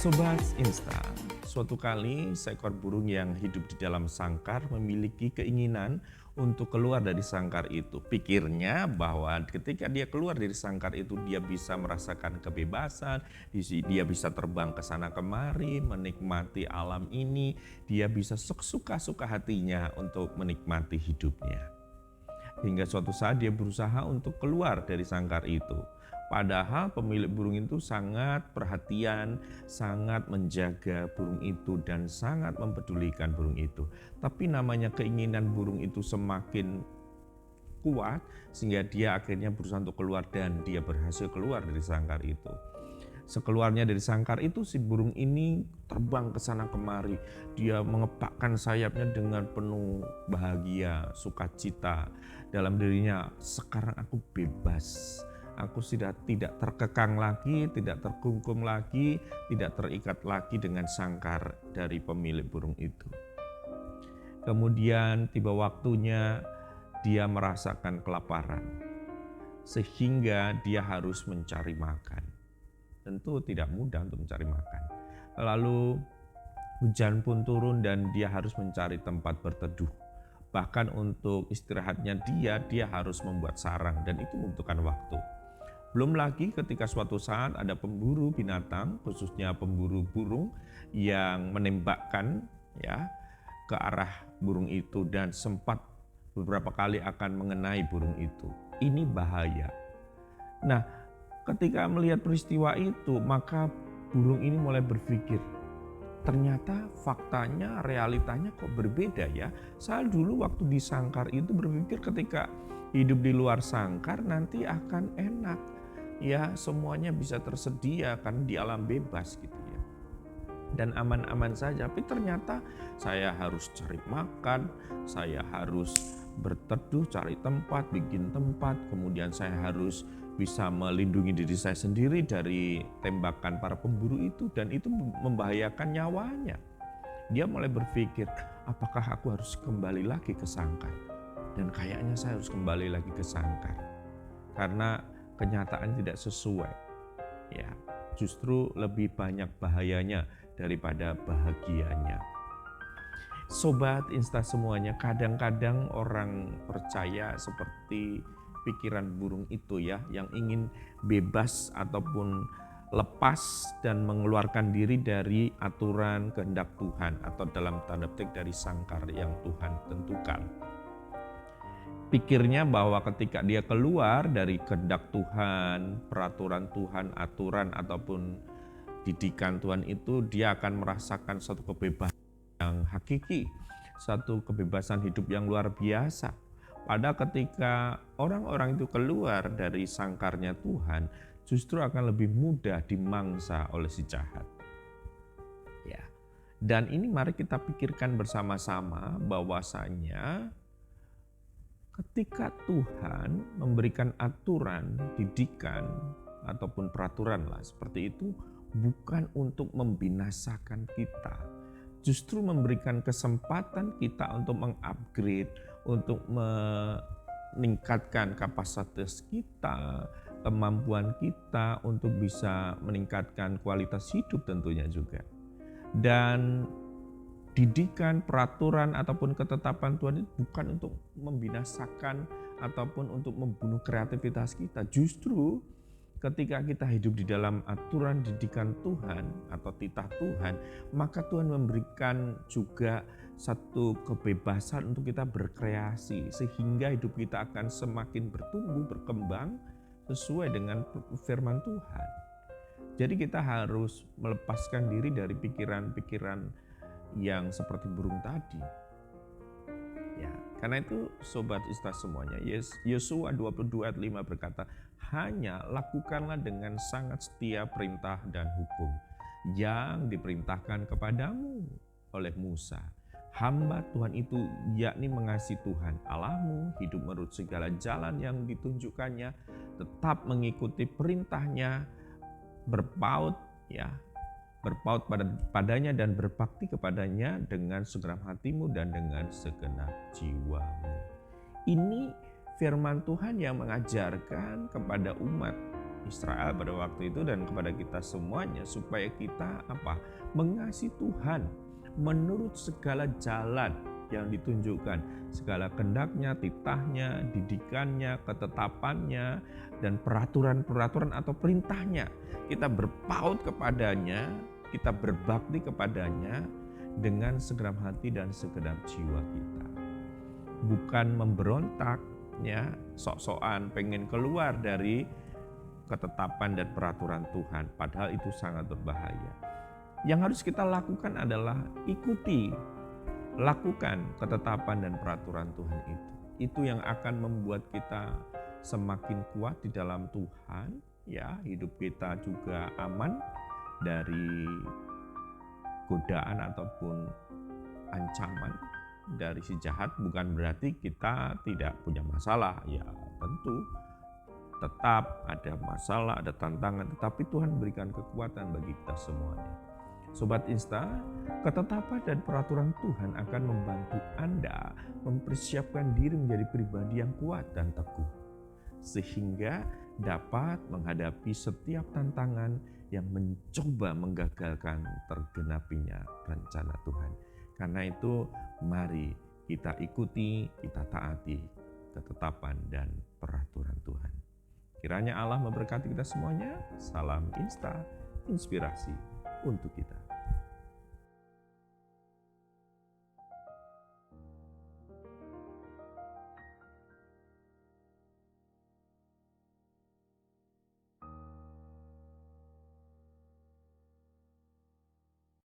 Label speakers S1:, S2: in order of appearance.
S1: Sobat Instan, suatu kali seekor burung yang hidup di dalam sangkar memiliki keinginan untuk keluar dari sangkar itu. Pikirnya bahwa ketika dia keluar dari sangkar itu dia bisa merasakan kebebasan, dia bisa terbang ke sana kemari, menikmati alam ini, dia bisa suka-suka hatinya untuk menikmati hidupnya. Hingga suatu saat dia berusaha untuk keluar dari sangkar itu. Padahal pemilik burung itu sangat perhatian, sangat menjaga burung itu dan sangat mempedulikan burung itu. Tapi namanya keinginan burung itu semakin kuat sehingga dia akhirnya berusaha untuk keluar dan dia berhasil keluar dari sangkar itu. Sekeluarnya dari sangkar itu si burung ini terbang ke sana kemari. Dia mengepakkan sayapnya dengan penuh bahagia, sukacita dalam dirinya. Sekarang aku bebas. Aku sudah tidak terkekang lagi, tidak terkungkung lagi, tidak terikat lagi dengan sangkar dari pemilik burung itu. Kemudian tiba waktunya dia merasakan kelaparan, sehingga dia harus mencari makan. Tentu tidak mudah untuk mencari makan. Lalu hujan pun turun dan dia harus mencari tempat berteduh. Bahkan untuk istirahatnya dia harus membuat sarang dan itu membutuhkan waktu. Belum lagi ketika suatu saat ada pemburu binatang, khususnya pemburu burung yang menembakkan ke arah burung itu dan sempat beberapa kali akan mengenai burung itu. Ini bahaya. Nah, ketika melihat peristiwa itu, maka burung ini mulai berpikir, ternyata faktanya, realitanya kok berbeda ya. Saya dulu waktu di sangkar itu berpikir ketika hidup di luar sangkar nanti akan enak. Ya semuanya bisa tersedia kan di alam bebas gitu ya. Dan aman-aman saja, tapi ternyata saya harus cari makan, saya harus berteduh, cari tempat, bikin tempat, kemudian saya harus bisa melindungi diri saya sendiri dari tembakan para pemburu itu dan itu membahayakan nyawanya. Dia mulai berpikir, apakah aku harus kembali lagi ke sangkar? Dan kayaknya saya harus kembali lagi ke sangkar. Karena kenyataan tidak sesuai. Ya, justru lebih banyak bahayanya daripada bahagianya. Sobat Insta semuanya, kadang-kadang orang percaya seperti pikiran burung itu ya, yang ingin bebas ataupun lepas dan mengeluarkan diri dari aturan kehendak Tuhan atau dalam tanda petik dari sangkar yang Tuhan tentukan. Pikirnya bahwa ketika dia keluar dari kehendak Tuhan, peraturan Tuhan, aturan ataupun didikan Tuhan itu, dia akan merasakan satu kebebasan yang hakiki, satu kebebasan hidup yang luar biasa. Pada ketika orang-orang itu keluar dari sangkarnya Tuhan, justru akan lebih mudah dimangsa oleh si jahat. Ya. Dan ini mari kita pikirkan bersama-sama bahwasanya ketika Tuhan memberikan aturan, didikan, ataupun peraturan lah seperti itu, bukan untuk membinasakan kita. Justru memberikan kesempatan kita untuk mengupgrade, untuk meningkatkan kapasitas kita, kemampuan kita untuk bisa meningkatkan kualitas hidup tentunya juga. Dan didikan, peraturan ataupun ketetapan Tuhan itu bukan untuk membinasakan ataupun untuk membunuh kreativitas kita. Justru ketika kita hidup di dalam aturan didikan Tuhan atau titah Tuhan, maka Tuhan memberikan juga satu kebebasan untuk kita berkreasi sehingga hidup kita akan semakin bertumbuh, berkembang sesuai dengan firman Tuhan. Jadi kita harus melepaskan diri dari pikiran-pikiran yang seperti burung tadi. Ya, karena itu sobat Ista semuanya, Yosua 22 ayat 5 berkata, hanya lakukanlah dengan sangat setia perintah dan hukum yang diperintahkan kepadamu oleh Musa. Hamba Tuhan itu yakni mengasihi Tuhan Allahmu, hidup menurut segala jalan yang ditunjukkannya, tetap mengikuti perintahnya, berpaut padanya dan berbakti kepadanya dengan segenap hatimu dan dengan segenap jiwamu. Ini firman Tuhan yang mengajarkan kepada umat Israel pada waktu itu dan kepada kita semuanya, supaya kita mengasihi Tuhan menurut segala jalan yang ditunjukkan, segala kehendaknya, titahnya, didikannya, ketetapannya, dan peraturan-peraturan atau perintahnya. Kita berpaut kepadanya, kita berbakti kepadanya dengan segenap hati dan segenap jiwa kita. Bukan memberontak, ya, sok-sokan pengen keluar dari ketetapan dan peraturan Tuhan, padahal itu sangat berbahaya. Yang harus kita lakukan adalah lakukan ketetapan dan peraturan Tuhan itu. Itu yang akan membuat kita semakin kuat di dalam Tuhan, ya, hidup kita juga aman dari godaan ataupun ancaman dari si jahat. Bukan berarti kita tidak punya masalah, ya tentu tetap ada masalah, ada tantangan, tetapi Tuhan berikan kekuatan bagi kita semuanya. Sobat Insta, ketetapan dan peraturan Tuhan akan membantu Anda mempersiapkan diri menjadi pribadi yang kuat dan teguh, sehingga dapat menghadapi setiap tantangan yang mencoba menggagalkan tergenapinya rencana Tuhan. Karena itu, mari kita ikuti, kita taati ketetapan dan peraturan Tuhan. Kiranya Allah memberkati kita semuanya. Salam Insta, inspirasi untuk kita.